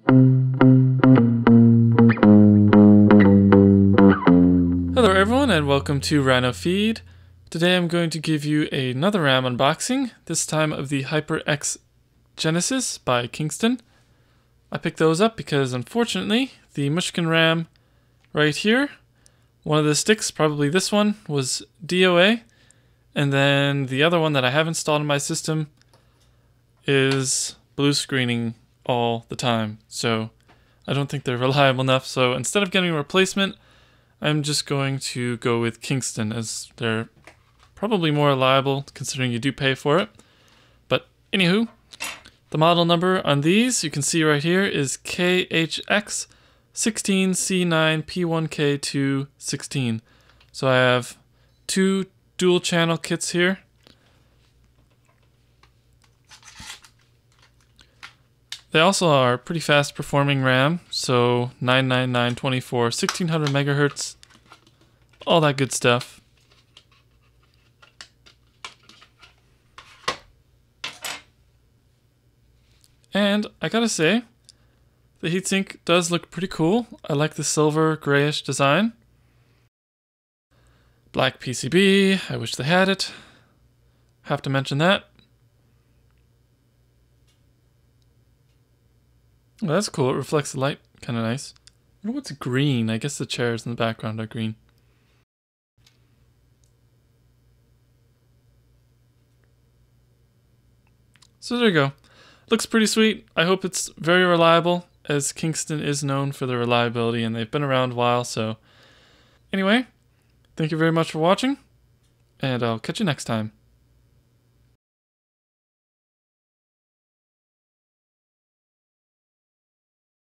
Hello everyone and welcome to Rhinofeed. Today I'm going to give you another RAM unboxing, this time of the HyperX Genesis by Kingston. I picked those up because unfortunately the Mushkin RAM right here, one of the sticks, probably this one, was DOA, and then the other one that I have installed in my system is blue screening all the time, so I don't think they're reliable enough. So instead of getting a replacement, I'm just going to go with Kingston, as they're probably more reliable considering you do pay for it. But anywho, the model number on these, you can see right here, is KHX16C9P1K216. So I have two dual channel kits here. They also are pretty fast performing RAM, so 99924, 1600 megahertz, all that good stuff. And I gotta say, the heatsink does look pretty cool. I like the silver grayish design. Black PCB, I wish they had it. Have to mention that. Oh, that's cool, it reflects the light, kind of nice. I wonder what's green. I guess the chairs in the background are green. So there you go. Looks pretty sweet. I hope it's very reliable, as Kingston is known for their reliability and they've been around a while. So anyway, thank you very much for watching, and I'll catch you next time.